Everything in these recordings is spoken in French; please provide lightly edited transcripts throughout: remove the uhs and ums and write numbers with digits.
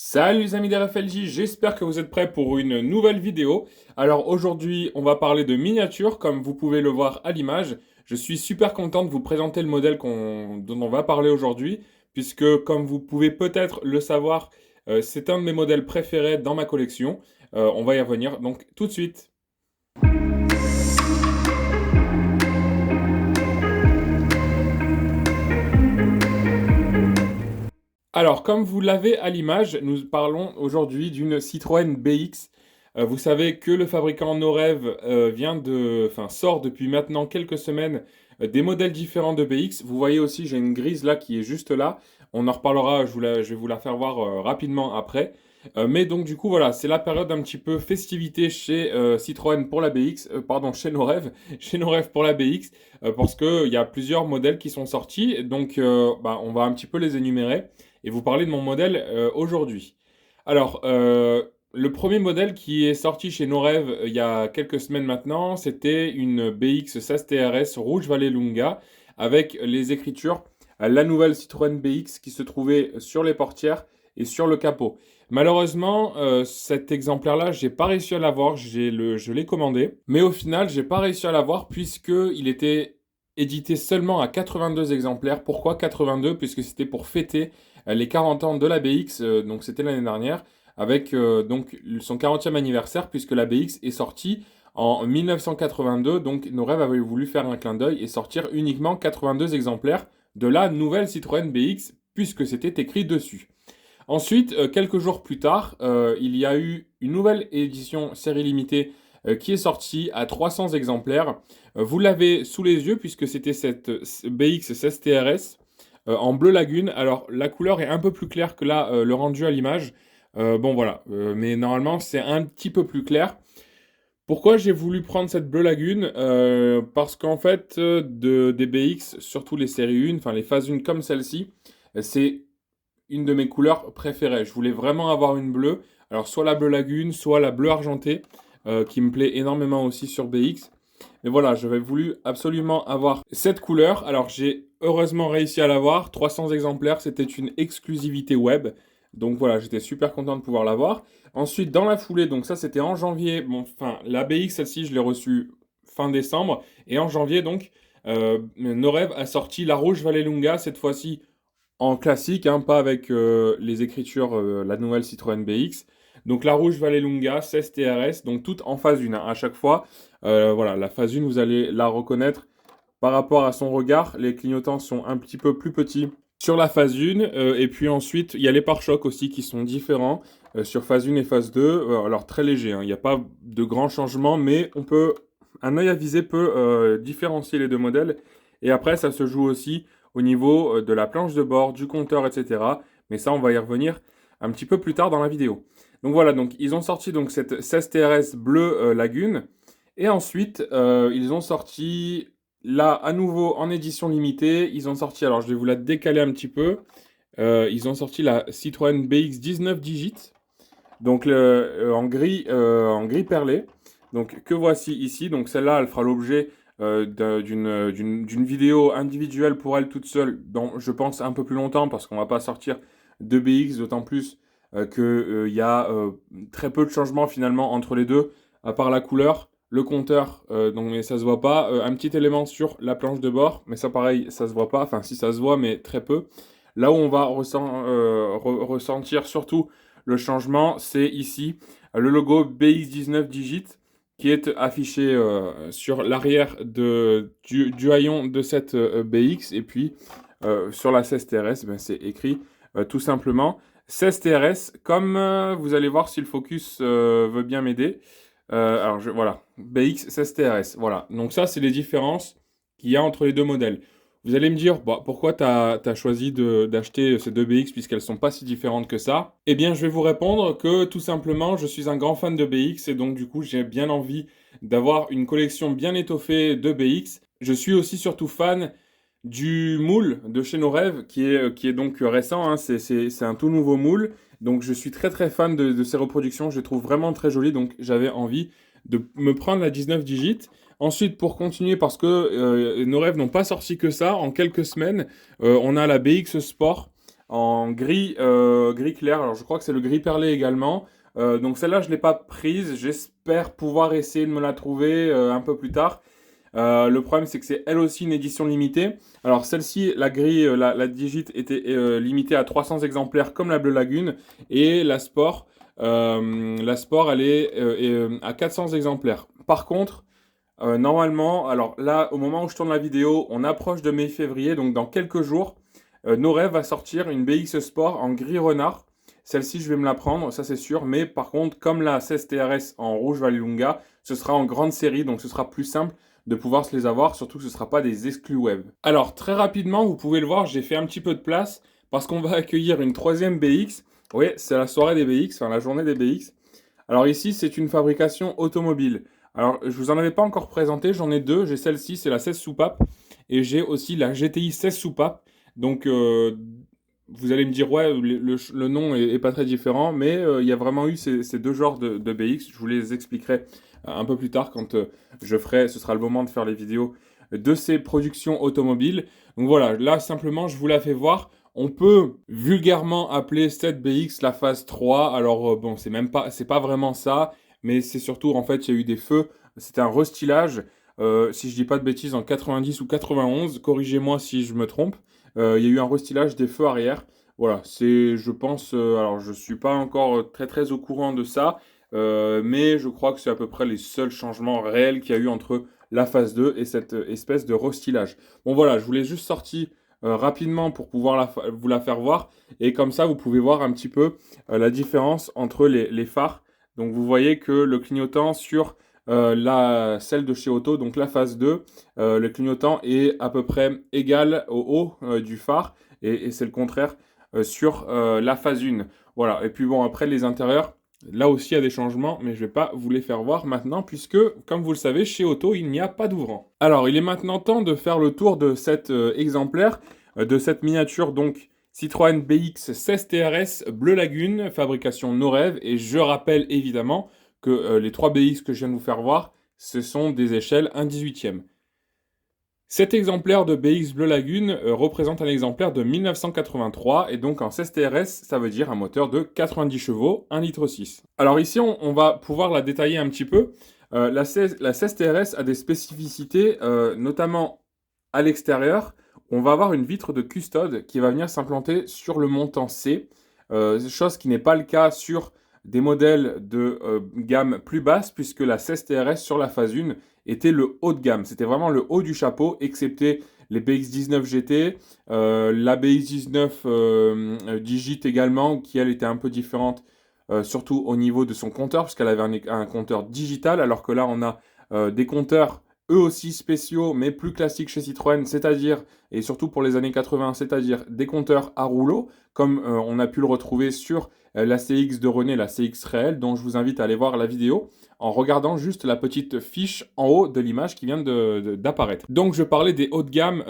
Salut les amis d'RFLJ, j'espère que vous êtes prêts pour une nouvelle vidéo. Alors aujourd'hui, on va parler de miniatures, comme vous pouvez le voir à l'image. Je suis super content de vous présenter le modèle dont on va parler aujourd'hui, puisque comme vous pouvez peut-être le savoir, c'est un de mes modèles préférés dans ma collection. On va y revenir donc tout de suite. Alors, comme vous l'avez à l'image, nous parlons aujourd'hui d'une Citroën BX. Vous savez que le fabricant Norev sort depuis maintenant quelques semaines des modèles différents de BX. Vous voyez aussi, j'ai une grise là qui est juste là. On en reparlera, je vais vous la faire voir rapidement après. Mais donc du coup voilà, c'est la période un petit peu festivité chez Citroën pour la BX, pardon, chez Norev, chez Norev pour la BX, parce qu'il y a plusieurs modèles qui sont sortis. Donc on va un petit peu les énumérer et vous parler de mon modèle aujourd'hui. Alors, le premier modèle qui est sorti chez Norev il y a quelques semaines maintenant, c'était une BX 16 TRS Rouge Vallelunga avec les écritures la nouvelle Citroën BX qui se trouvait sur les portières et sur le capot. Malheureusement, cet exemplaire-là, j'ai pas réussi à l'avoir, je l'ai commandé, mais au final, j'ai pas réussi à l'avoir puisque il était édité seulement à 82 exemplaires. Pourquoi 82? Puisque c'était pour fêter les 40 ans de la BX, donc c'était l'année dernière, avec donc son 40e anniversaire, puisque la BX est sortie en 1982, donc nos rêves avaient voulu faire un clin d'œil et sortir uniquement 82 exemplaires de la nouvelle Citroën BX, puisque c'était écrit dessus. Ensuite, quelques jours plus tard, il y a eu une nouvelle édition série limitée qui est sortie à 300 exemplaires. Vous l'avez sous les yeux puisque c'était cette BX 16 TRS en bleu lagune. Alors la couleur est un peu plus claire que là, le rendu à l'image. Bon voilà, mais normalement c'est un petit peu plus clair. Pourquoi j'ai voulu prendre cette bleu lagune? Parce qu'en fait, des BX, surtout les séries 1, enfin les phases 1 comme celle-ci, c'est une de mes couleurs préférées. Je voulais vraiment avoir une bleue. Alors soit la bleue lagune, soit la bleue argentée, qui me plaît énormément aussi sur BX. Mais voilà, j'avais voulu absolument avoir cette couleur. Alors j'ai heureusement réussi à l'avoir. 300 exemplaires, c'était une exclusivité web. Donc voilà, j'étais super content de pouvoir l'avoir. Ensuite, dans la foulée, donc ça c'était en janvier. Bon, enfin, la BX, celle-ci, je l'ai reçue fin décembre. Et en janvier, donc, Norev a sorti la Rouge Vallelunga, cette fois-ci en classique, hein, pas avec les écritures, la nouvelle Citroën BX. Donc la Rouge Vallelunga 16 TRS, donc toute en phase 1, hein, à chaque fois. Voilà, la phase 1, vous allez la reconnaître par rapport à son regard. Les clignotants sont un petit peu plus petits sur la phase 1. Et puis ensuite, il y a les pare-chocs aussi qui sont différents sur phase 1 et phase 2. Alors très léger, hein, il n'y a pas de grands changements, mais un œil avisé peut différencier les deux modèles. Et après, ça se joue aussi au niveau de la planche de bord, du compteur, etc. Mais ça, on va y revenir un petit peu plus tard dans la vidéo. Donc voilà, donc ils ont sorti donc cette 16 TRS bleu lagune. Et ensuite, ils ont sorti, là, à nouveau, en édition limitée, ils ont sorti, alors je vais vous la décaler un petit peu, ils ont sorti la Citroën BX 19 Digit, donc en gris perlé, donc que voici ici. Donc celle-là, elle fera l'objet d'une vidéo individuelle pour elle toute seule, dont je pense un peu plus longtemps, parce qu'on va pas sortir de BX, d'autant plus qu'il y a très peu de changements finalement entre les deux, à part la couleur, le compteur, donc mais ça se voit pas, un petit élément sur la planche de bord, mais ça pareil, ça se voit pas, enfin si ça se voit, mais très peu. Là où on va ressentir surtout le changement, c'est ici le logo BX19 Digit qui est affiché sur l'arrière du haillon de cette BX. Et puis sur la 16 TRS, ben, c'est écrit tout simplement 16 TRS, comme vous allez voir si le focus veut bien m'aider. Voilà, BX 16 TRS. Voilà, donc ça, c'est les différences qu'il y a entre les deux modèles. Vous allez me dire, bah, pourquoi tu as choisi d'acheter ces deux BX puisqu'elles sont pas si différentes que ça? Eh bien, je vais vous répondre que tout simplement, je suis un grand fan de BX et donc du coup, j'ai bien envie d'avoir une collection bien étoffée de BX. Je suis aussi surtout fan du moule de chez Nos Rêves qui est donc récent, hein. C'est un tout nouveau moule. Donc, je suis très très fan de ces reproductions. Je les trouve vraiment très jolies. Donc, j'avais envie de me prendre la 19 digits. Ensuite, pour continuer, parce que nos rêves n'ont pas sorti que ça, en quelques semaines, on a la BX Sport en gris, gris clair. Alors je crois que c'est le gris perlé également. Donc celle-là, je ne l'ai pas prise. J'espère pouvoir essayer de me la trouver un peu plus tard. Le problème, c'est que c'est elle aussi une édition limitée. Alors celle-ci, la grille, la Digit était limitée à 300 exemplaires comme la Bleu Lagune. Et la Sport, elle est à 400 exemplaires. Par contre, normalement, alors là, au moment où je tourne la vidéo, on approche de mai-février. Donc dans quelques jours, Noref va sortir une BX Sport en gris renard. Celle-ci, je vais me la prendre, ça c'est sûr. Mais par contre, comme la 16 TRS en rouge Vallelunga, ce sera en grande série. Donc ce sera plus simple de pouvoir se les avoir, surtout que ce ne sera pas des exclus web. Alors très rapidement, vous pouvez le voir, j'ai fait un petit peu de place parce qu'on va accueillir une troisième BX. Oui, c'est la soirée des BX, enfin la journée des BX. Alors ici, c'est une fabrication automobile. Alors je vous en avais pas encore présenté, j'en ai deux. J'ai celle-ci, c'est la 16 soupape, et j'ai aussi la GTI 16 soupape. Donc vous allez me dire, ouais, le nom est pas très différent, mais il y a vraiment eu ces deux genres de BX. Je vous les expliquerai un peu plus tard quand ce sera le moment de faire les vidéos de ces productions automobiles. Donc voilà, là simplement je vous la fais voir. On peut vulgairement appeler cette BX la phase 3. Alors bon, c'est pas vraiment ça, mais c'est surtout en fait il y a eu des feux. C'était un restylage. Si je dis pas de bêtises, en 90 ou 91, corrigez-moi si je me trompe. Il y a eu un restylage des feux arrière. Voilà, je pense, alors je suis pas encore très au courant de ça, mais je crois que c'est à peu près les seuls changements réels qu'il y a eu entre la phase 2 et cette espèce de restylage. Bon voilà, je vous l'ai juste sorti rapidement pour pouvoir vous la faire voir, et comme ça vous pouvez voir un petit peu la différence entre les phares. Donc vous voyez que le clignotant sur celle de chez Auto, donc la phase 2, le clignotant est à peu près égal au haut du phare, et c'est le contraire sur la phase 1. Voilà, et puis bon, après les intérieurs, là aussi il y a des changements, mais je ne vais pas vous les faire voir maintenant, puisque, comme vous le savez, chez Auto, il n'y a pas d'ouvrant. Alors, il est maintenant temps de faire le tour de cet exemplaire, de cette miniature, donc Citroën BX 16 TRS Bleu Lagune, fabrication Noref, et je rappelle évidemment que les 3 BX que je viens de vous faire voir, ce sont des échelles 1/18e. Cet exemplaire de BX Bleu Lagune représente un exemplaire de 1983, et donc en 16 TRS, ça veut dire un moteur de 90 chevaux, 1,6 litre. Alors ici, on va pouvoir la détailler un petit peu. La 16 TRS a des spécificités, notamment à l'extérieur. On va avoir une vitre de custode qui va venir s'implanter sur le montant C, chose qui n'est pas le cas sur des modèles de gamme plus basse, puisque la 16 TRS sur la phase 1 était le haut de gamme. C'était vraiment le haut du chapeau, excepté les BX19 GT, la BX19 Digit également, qui elle était un peu différente, surtout au niveau de son compteur, puisqu'elle avait un compteur digital, alors que là on a des compteurs eux aussi spéciaux, mais plus classiques chez Citroën, c'est-à-dire, et surtout pour les années 80, c'est-à-dire des compteurs à rouleau, comme on a pu le retrouver sur la CX de René, la CX réelle, dont je vous invite à aller voir la vidéo, en regardant juste la petite fiche en haut de l'image qui vient d'apparaître. Donc je parlais des hauts de gamme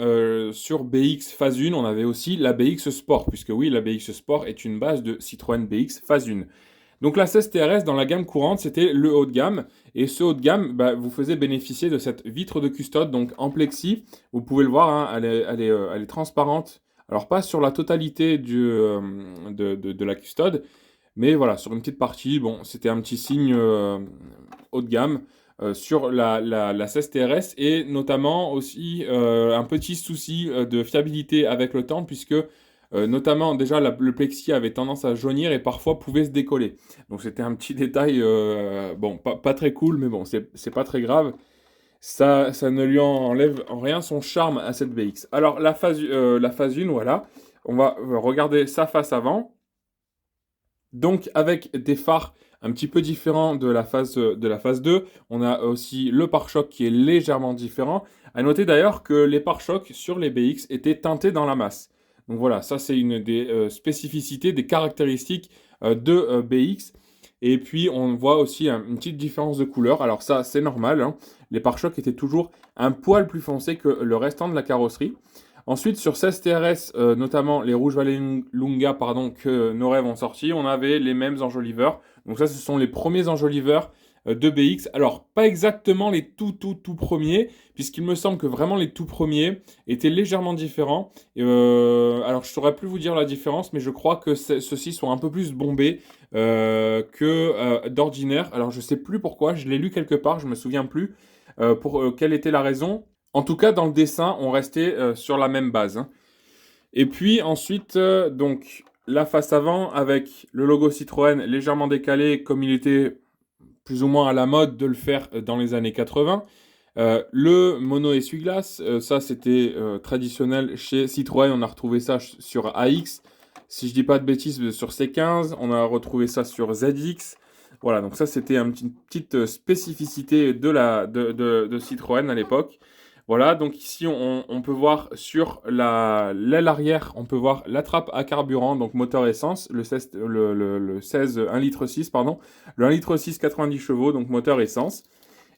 sur BX phase 1, on avait aussi la BX Sport, puisque oui, la BX Sport est une base de Citroën BX phase 1. Donc la 16 TRS dans la gamme courante, c'était le haut de gamme, et ce haut de gamme vous faisait bénéficier de cette vitre de custode, donc en plexi. Vous pouvez le voir, hein, elle est transparente, alors pas sur la totalité de la custode, mais voilà, sur une petite partie. Bon, c'était un petit signe haut de gamme sur la 16 TRS, et notamment aussi un petit souci de fiabilité avec le temps, puisque notamment, déjà, le plexi avait tendance à jaunir et parfois pouvait se décoller. Donc c'était un petit détail, bon, pas très cool, mais bon, c'est pas très grave. Ça ne lui enlève en rien son charme à cette BX. Alors la phase 1, voilà, on va regarder sa face avant. Donc avec des phares un petit peu différents de la phase 2, on a aussi le pare-choc qui est légèrement différent. À noter d'ailleurs que les pare-chocs sur les BX étaient teintés dans la masse. Donc voilà, ça c'est une des spécificités, des caractéristiques de BX. Et puis on voit aussi une petite différence de couleur. Alors ça c'est normal, hein. Les pare-chocs étaient toujours un poil plus foncés que le restant de la carrosserie. Ensuite, sur 16 TRS, notamment les rouges Vallelunga que Noref ont sorti, on avait les mêmes enjoliveurs. Donc ça, ce sont les premiers enjoliveurs de BX. Alors, pas exactement les tout premiers, puisqu'il me semble que vraiment les tout premiers étaient légèrement différents. Alors, je saurais plus vous dire la différence, mais je crois que ceux-ci sont un peu plus bombés que d'ordinaire. Alors, je sais plus pourquoi, je l'ai lu quelque part, je me souviens plus quelle était la raison. En tout cas, dans le dessin, on restait sur la même base, hein. Et puis ensuite, donc, la face avant avec le logo Citroën légèrement décalé, comme il était plus ou moins à la mode de le faire dans les années 80. Le mono essuie-glace, ça c'était traditionnel chez Citroën, on a retrouvé ça sur AX. Si je dis pas de bêtises, sur C15, on a retrouvé ça sur ZX. Voilà, donc ça c'était une petite spécificité de Citroën à l'époque. Voilà, donc ici on peut voir sur l'aile arrière, on peut voir la trappe à carburant, donc moteur essence, le 16, le 16 1,6 litre, pardon, le 1,6 litre 90 chevaux, donc moteur essence.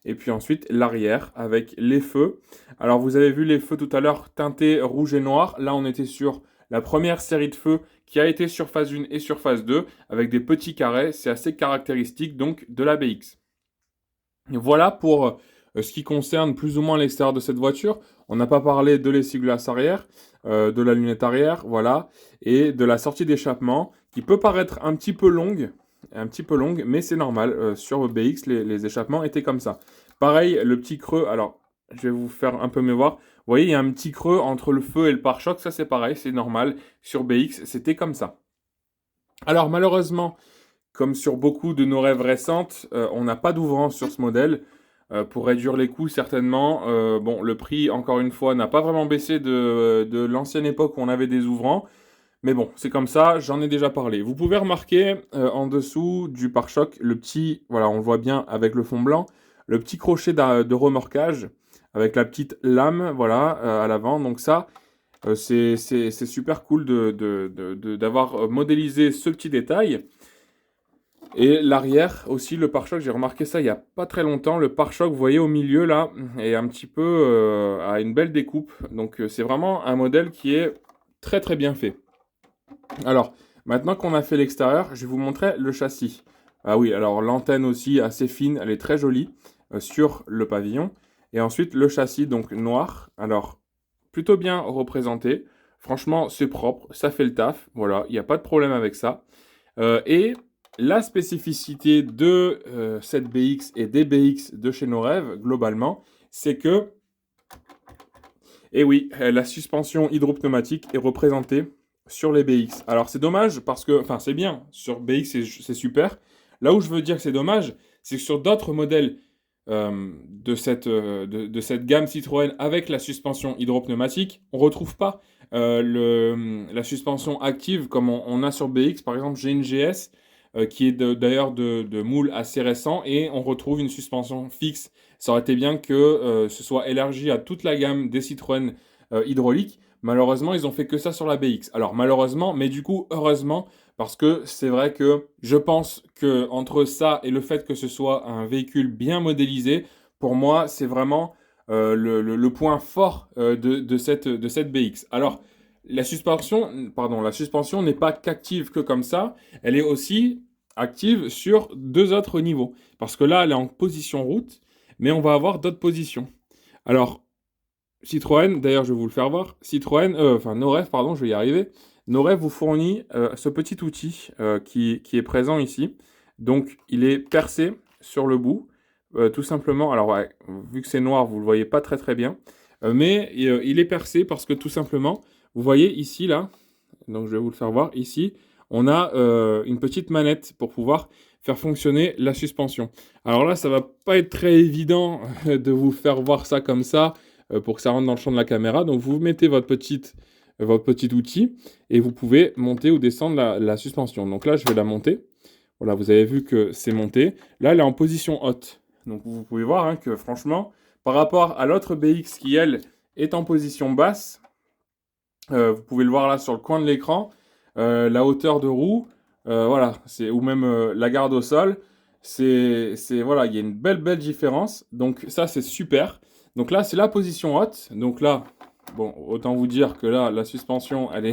Et puis ensuite l'arrière avec les feux. Alors vous avez vu les feux tout à l'heure teintés rouge et noir. Là on était sur la première série de feux qui a été sur phase 1 et sur phase 2 avec des petits carrés. C'est assez caractéristique donc de la BX. Voilà pour ce qui concerne plus ou moins l'extérieur de cette voiture. On n'a pas parlé de l'essuie-glace arrière, de la lunette arrière, voilà, et de la sortie d'échappement qui peut paraître un petit peu longue, mais c'est normal. Sur BX, les échappements étaient comme ça. Pareil, le petit creux, alors je vais vous faire un peu mieux voir. Vous voyez, il y a un petit creux entre le feu et le pare-choc, ça c'est pareil, c'est normal. Sur BX, c'était comme ça. Alors malheureusement, comme sur beaucoup de nos rêves récentes, on n'a pas d'ouvrant sur ce modèle. Pour réduire les coûts, certainement. Bon, le prix, encore une fois, n'a pas vraiment baissé de l'ancienne époque où on avait des ouvrants. Mais bon, c'est comme ça, j'en ai déjà parlé. Vous pouvez remarquer en dessous du pare-choc, le petit, voilà, on le voit bien avec le fond blanc, le petit crochet de remorquage avec la petite lame, voilà, à l'avant. Donc ça, c'est super cool d'avoir modélisé ce petit détail. Et l'arrière aussi, le pare-choc, j'ai remarqué ça il n'y a pas très longtemps. Le pare-choc, vous voyez au milieu là, est un petit peu à une belle découpe. Donc c'est vraiment un modèle qui est très bien fait. Alors, maintenant qu'on a fait l'extérieur, je vais vous montrer le châssis. Ah oui, alors l'antenne aussi assez fine, elle est très jolie sur le pavillon. Et ensuite le châssis donc noir, alors plutôt bien représenté. Franchement, c'est propre, ça fait le taf. Voilà, il n'y a pas de problème avec ça. Et la spécificité de cette BX et des BX de chez nos rêves, globalement, c'est que, eh oui, la suspension hydropneumatique est représentée sur les BX. Alors c'est dommage parce que, enfin c'est bien, sur BX c'est super. Là où je veux dire que c'est dommage, c'est que sur d'autres modèles de cette gamme Citroën avec la suspension hydropneumatique, on ne retrouve pas la suspension active comme on a sur BX. Par exemple, j'ai une GS qui est d'ailleurs de moule assez récent et on retrouve une suspension fixe. Ça aurait été bien que ce soit élargi à toute la gamme des Citroën hydrauliques. Malheureusement, ils ont fait que ça sur la BX. Alors malheureusement, mais du coup, heureusement, parce que c'est vrai que je pense que entre ça et le fait que ce soit un véhicule bien modélisé, pour moi, c'est vraiment le point fort de cette BX. Alors, la suspension n'est pas qu'active que comme ça, elle est aussi active sur deux autres niveaux. Parce que là, elle est en position route, mais on va avoir d'autres positions. Alors, Citroën, d'ailleurs, je vais vous le faire voir. Noref, pardon, je vais y arriver. Noref vous fournit ce petit outil qui est présent ici. Donc, il est percé sur le bout, tout simplement. Alors, ouais, vu que c'est noir, vous ne le voyez pas très bien. Mais il est percé parce que tout simplement, vous voyez ici, là, donc je vais vous le faire voir, ici, on a une petite manette pour pouvoir faire fonctionner la suspension. Alors là, ça va pas être très évident de vous faire voir ça comme ça, pour que ça rentre dans le champ de la caméra. Donc vous mettez votre petit outil et vous pouvez monter ou descendre la suspension. Donc là, je vais la monter. Voilà, vous avez vu que c'est monté. Là, elle est en position haute. Donc vous pouvez voir hein, que franchement, par rapport à l'autre BX qui, elle, est en position basse, vous pouvez le voir là sur le coin de l'écran, la hauteur de roue, voilà, ou même la garde au sol, voilà, il y a une belle différence. Donc ça, c'est super. Donc là, c'est la position haute. Donc là, bon, autant vous dire que là, la suspension, elle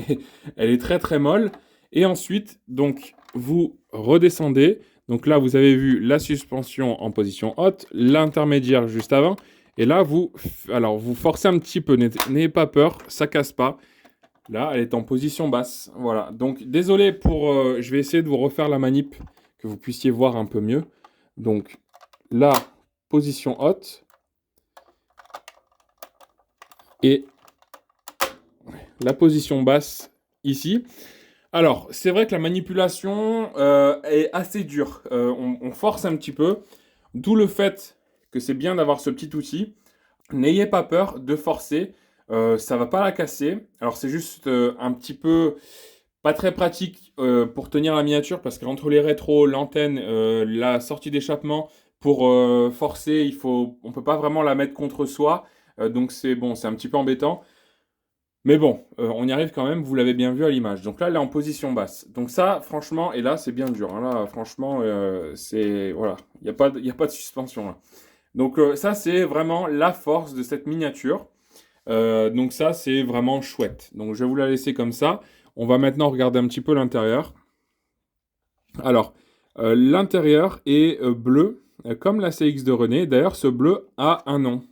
est très molle. Et ensuite, donc, vous redescendez. Donc là, vous avez vu la suspension en position haute, l'intermédiaire juste avant. Et là, vous forcez un petit peu, n'ayez pas peur, ça casse pas. Là, elle est en position basse. Voilà. Donc, désolé pour... je vais essayer de vous refaire la manip, que vous puissiez voir un peu mieux. Donc, là, position haute. Et la position basse, ici. Alors, c'est vrai que la manipulation est assez dure. On force un petit peu. D'où le fait que c'est bien d'avoir ce petit outil. N'ayez pas peur de forcer. Ça va pas la casser. Alors, c'est juste un petit peu pas très pratique pour tenir la miniature parce qu'entre les rétros, l'antenne, la sortie d'échappement, pour forcer, on peut pas vraiment la mettre contre soi. Donc, c'est bon, c'est un petit peu embêtant. Mais bon, on y arrive quand même, vous l'avez bien vu à l'image. Donc là, elle est en position basse. Donc ça, franchement, et là, c'est bien dur, hein. Là, franchement, c'est... Voilà, il y a pas de suspension, là. Donc ça, c'est vraiment la force de cette miniature. Donc ça, c'est vraiment chouette. Donc je vais vous la laisser comme ça. On va maintenant regarder un petit peu l'intérieur. Alors, l'intérieur est bleu, comme la CX de René. D'ailleurs, ce bleu a un nom.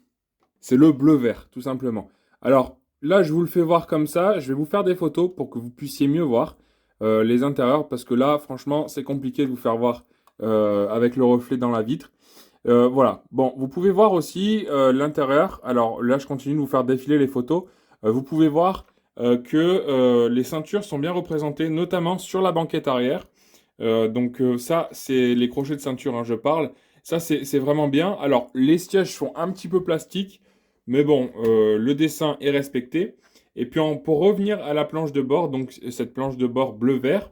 C'est le bleu-vert, tout simplement. Alors, là, je vous le fais voir comme ça. Je vais vous faire des photos pour que vous puissiez mieux voir les intérieurs. Parce que là, franchement, c'est compliqué de vous faire voir avec le reflet dans la vitre. Voilà. Bon, vous pouvez voir aussi l'intérieur. Alors là, je continue de vous faire défiler les photos. Vous pouvez voir que les ceintures sont bien représentées, notamment sur la banquette arrière. Donc ça, c'est les crochets de ceinture, hein, je parle. Ça, c'est vraiment bien. Alors, les sièges sont un petit peu plastiques, mais bon, le dessin est respecté. Et puis, pour revenir à la planche de bord, donc cette planche de bord bleu-vert,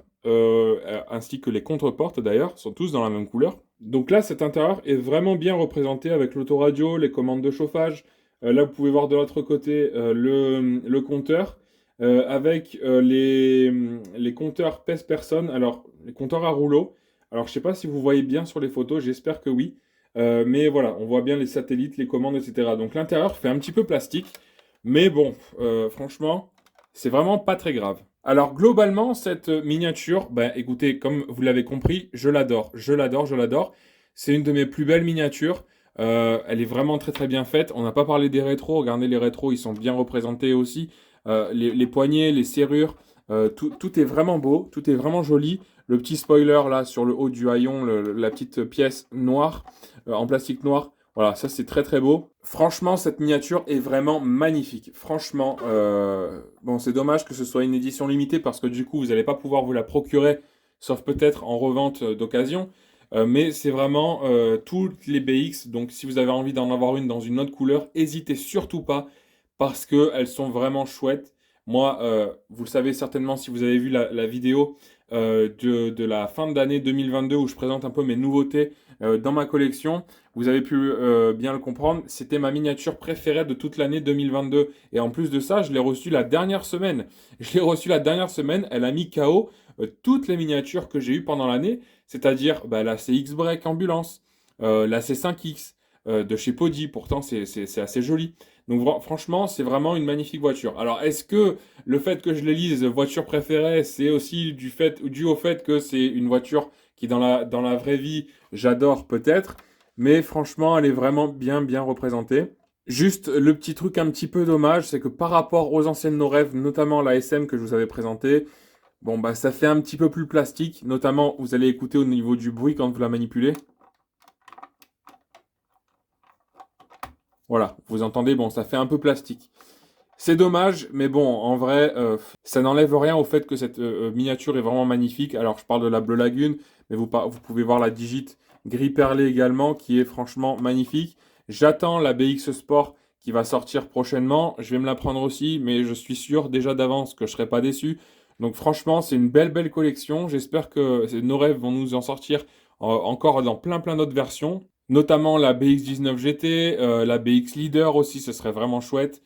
ainsi que les contreportes d'ailleurs, sont tous dans la même couleur. Donc là, cet intérieur est vraiment bien représenté avec l'autoradio, les commandes de chauffage. Là, vous pouvez voir de l'autre côté le compteur avec les compteurs pèse-personne. Alors, les compteurs à rouleau. Alors, je ne sais pas si vous voyez bien sur les photos, j'espère que oui. Mais voilà, on voit bien les satellites, les commandes, etc. Donc l'intérieur fait un petit peu plastique. Mais bon, franchement, c'est vraiment pas très grave. Alors globalement, cette miniature, bah, écoutez, comme vous l'avez compris, je l'adore. Je l'adore, je l'adore. C'est une de mes plus belles miniatures. Elle est vraiment très très bien faite. On n'a pas parlé des rétros. Regardez les rétros, ils sont bien représentés aussi. Les poignées, les serrures, tout est vraiment beau, tout est vraiment joli. Le petit spoiler là sur le haut du haillon, la petite pièce noire, en plastique noir. Voilà, ça c'est très très beau. Franchement, cette miniature est vraiment magnifique. Franchement, bon, c'est dommage que ce soit une édition limitée parce que du coup, vous n'allez pas pouvoir vous la procurer, sauf peut-être en revente d'occasion. Mais c'est vraiment toutes les BX. Donc, si vous avez envie d'en avoir une dans une autre couleur, n'hésitez surtout pas parce qu'elles sont vraiment chouettes. Moi, vous le savez certainement si vous avez vu la vidéo de la fin d'année 2022 où je présente un peu mes nouveautés dans ma collection. Vous avez pu bien le comprendre, c'était ma miniature préférée de toute l'année 2022. Et en plus de ça, je l'ai reçue la dernière semaine. Je l'ai reçue la dernière semaine, elle a mis KO toutes les miniatures que j'ai eues pendant l'année, c'est-à-dire bah, la CX Break Ambulance, la C5X de chez Podi, pourtant c'est assez joli. Donc franchement, c'est vraiment une magnifique voiture. Alors, est-ce que le fait que je l'élise voiture préférée, c'est aussi dû au fait que c'est une voiture qui dans la vraie vie, j'adore peut-être, mais franchement, elle est vraiment bien représentée. Juste le petit truc un petit peu dommage, c'est que par rapport aux anciennes No Rêve, notamment la SM que je vous avais présentée, bon bah ça fait un petit peu plus plastique, notamment vous allez écouter au niveau du bruit quand vous la manipulez. Voilà, vous entendez, bon ça fait un peu plastique. C'est dommage, mais bon, en vrai, ça n'enlève rien au fait que cette miniature est vraiment magnifique. Alors, je parle de la Bleu Lagune, mais vous pouvez voir la Digit gris perlé également, qui est franchement magnifique. J'attends la BX Sport qui va sortir prochainement. Je vais me la prendre aussi, mais je suis sûr déjà d'avance que je ne serai pas déçu. Donc, franchement, c'est une belle collection. J'espère que nos rêves vont nous en sortir encore dans plein d'autres versions. Notamment la BX19 GT, la BX Leader aussi, ce serait vraiment chouette.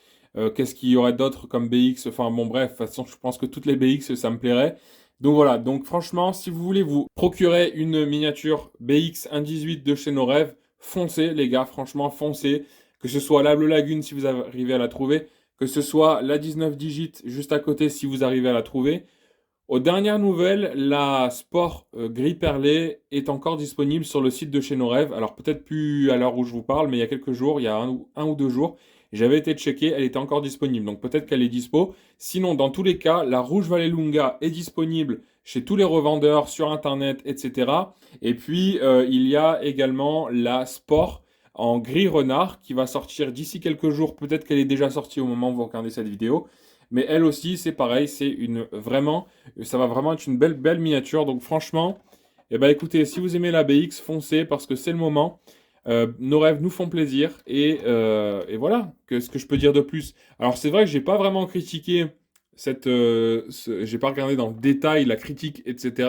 Qu'est-ce qu'il y aurait d'autre comme BX? Enfin bon bref, de toute façon je pense que toutes les BX ça me plairait. Donc voilà, donc franchement si vous voulez vous procurer une miniature BX 1.18 de chez nos rêves, foncez les gars, franchement foncez. Que ce soit la Bleu Lagune si vous arrivez à la trouver, que ce soit la 19 digit juste à côté si vous arrivez à la trouver, Aux dernières nouvelles, la Sport gris perlé est encore disponible sur le site de chez Nos Rêves. Alors peut-être plus à l'heure où je vous parle, mais il y a quelques jours, il y a un ou deux jours, j'avais été checké, elle était encore disponible. Donc peut-être qu'elle est dispo. Sinon, dans tous les cas, la Rouge Vallelunga est disponible chez tous les revendeurs, sur Internet, etc. Et puis, il y a également la Sport en gris renard qui va sortir d'ici quelques jours. Peut-être qu'elle est déjà sortie au moment où vous regardez cette vidéo. Mais elle aussi, c'est pareil, c'est une vraiment, ça va vraiment être une belle miniature. Donc franchement, eh ben écoutez, si vous aimez la BX, foncez parce que c'est le moment. Nos rêves nous font plaisir et voilà. Ce que je peux dire de plus? Alors c'est vrai que j'ai pas vraiment critiqué j'ai pas regardé dans le détail la critique, etc.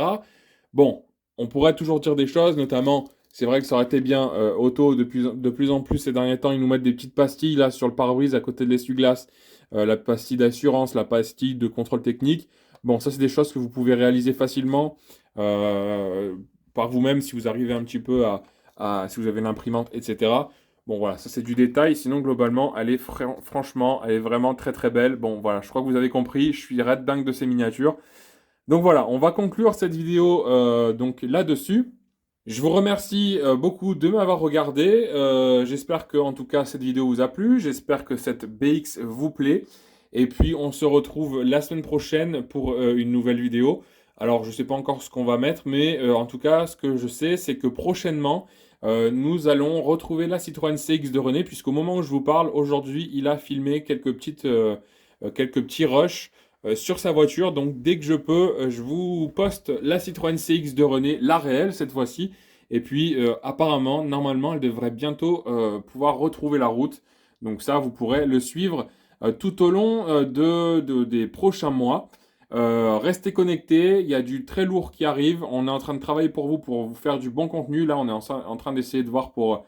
Bon, on pourrait toujours dire des choses, notamment, c'est vrai que ça aurait été bien, Auto, de plus en plus ces derniers temps, ils nous mettent des petites pastilles là sur le pare-brise à côté de l'essuie-glace, la pastille d'assurance, la pastille de contrôle technique. Bon, ça c'est des choses que vous pouvez réaliser facilement euh, par vous-même si vous arrivez un petit peu si vous avez l'imprimante, etc. Bon voilà, ça c'est du détail. Sinon globalement, elle est franchement, elle est vraiment très belle. Bon voilà, je crois que vous avez compris. Je suis red dingue de ces miniatures. Donc voilà, on va conclure cette vidéo donc là-dessus. Je vous remercie beaucoup de m'avoir regardé. J'espère que en tout cas cette vidéo vous a plu. J'espère que cette BX vous plaît. Et puis on se retrouve la semaine prochaine pour une nouvelle vidéo. Alors je ne sais pas encore ce qu'on va mettre, mais en tout cas ce que je sais c'est que prochainement nous allons retrouver la Citroën CX de René, puisqu'au moment où je vous parle, aujourd'hui il a filmé quelques petits rushs sur sa voiture. Donc dès que je peux, je vous poste la Citroën CX de René, la réelle cette fois-ci. Et puis apparemment, normalement, elle devrait bientôt pouvoir retrouver la route. Donc ça, vous pourrez le suivre tout au long des prochains mois. Restez connectés, il y a du très lourd qui arrive. On est en train de travailler pour vous faire du bon contenu. Là, on est en train d'essayer de voir pour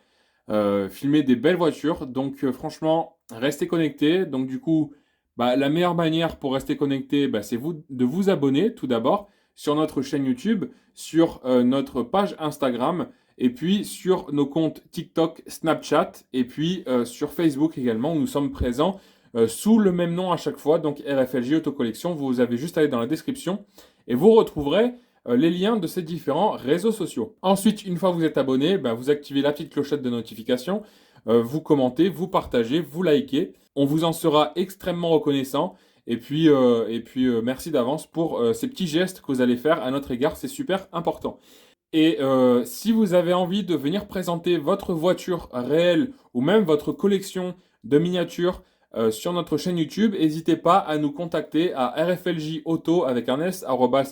filmer des belles voitures. Donc franchement, restez connectés. Donc du coup, bah, la meilleure manière pour rester connecté, bah, c'est de vous abonner tout d'abord sur notre chaîne YouTube, sur notre page Instagram, et puis sur nos comptes TikTok, Snapchat, et puis sur Facebook également, où nous sommes présents sous le même nom à chaque fois, donc RFLJ Autocollection. Vous avez juste à aller dans la description et vous retrouverez les liens de ces différents réseaux sociaux. Ensuite, une fois que vous êtes abonné, bah, vous activez la petite clochette de notification, vous commentez, vous partagez, vous likez. On vous en sera extrêmement reconnaissant. Et puis, merci d'avance pour ces petits gestes que vous allez faire à notre égard, c'est super important. Et si vous avez envie de venir présenter votre voiture réelle ou même votre collection de miniatures sur notre chaîne YouTube, n'hésitez pas à nous contacter à rfljauto avec un s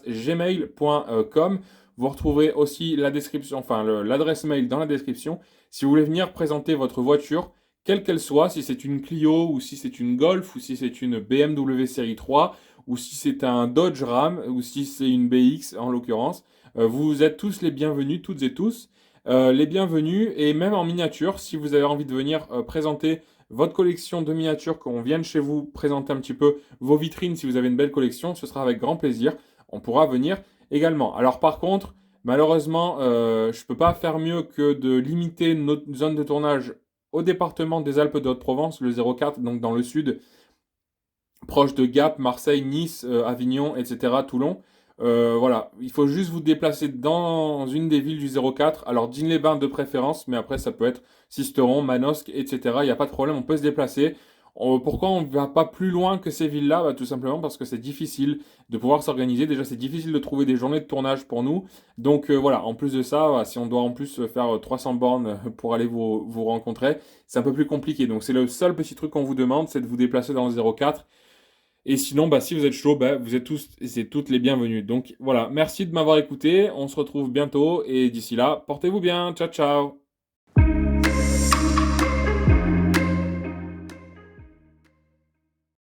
@gmail.com. Vous retrouverez aussi la description, enfin l'adresse mail dans la description. Si vous voulez venir présenter votre voiture, quelle qu'elle soit, si c'est une Clio ou si c'est une Golf ou si c'est une BMW série 3 ou si c'est un Dodge Ram ou si c'est une BX en l'occurrence, vous êtes tous les bienvenus, toutes et tous, les bienvenus, et même en miniature, si vous avez envie de venir présenter votre collection de miniatures, qu'on vienne chez vous présenter un petit peu vos vitrines, si vous avez une belle collection, ce sera avec grand plaisir. On pourra venir également. Alors par contre, malheureusement, je ne peux pas faire mieux que de limiter notre zone de tournage au département des Alpes de Haute-Provence, le 04, donc dans le sud, proche de Gap, Marseille, Nice, Avignon, etc., Toulon. Voilà, il faut juste vous déplacer dans une des villes du 04. Alors, Digne-les-Bains de préférence, mais après, ça peut être Sisteron, Manosque, etc. Il n'y a pas de problème, on peut se déplacer. Pourquoi on ne va pas plus loin que ces villes-là? Bah, tout simplement parce que c'est difficile de pouvoir s'organiser. Déjà, c'est difficile de trouver des journées de tournage pour nous. Donc voilà, en plus de ça, si on doit en plus faire 300 bornes pour aller vous rencontrer, c'est un peu plus compliqué. Donc c'est le seul petit truc qu'on vous demande, c'est de vous déplacer dans le 04. Et sinon, bah, si vous êtes chaud, bah, vous êtes tous et c'est toutes les bienvenues. Donc voilà, merci de m'avoir écouté. On se retrouve bientôt et d'ici là, portez-vous bien. Ciao, ciao.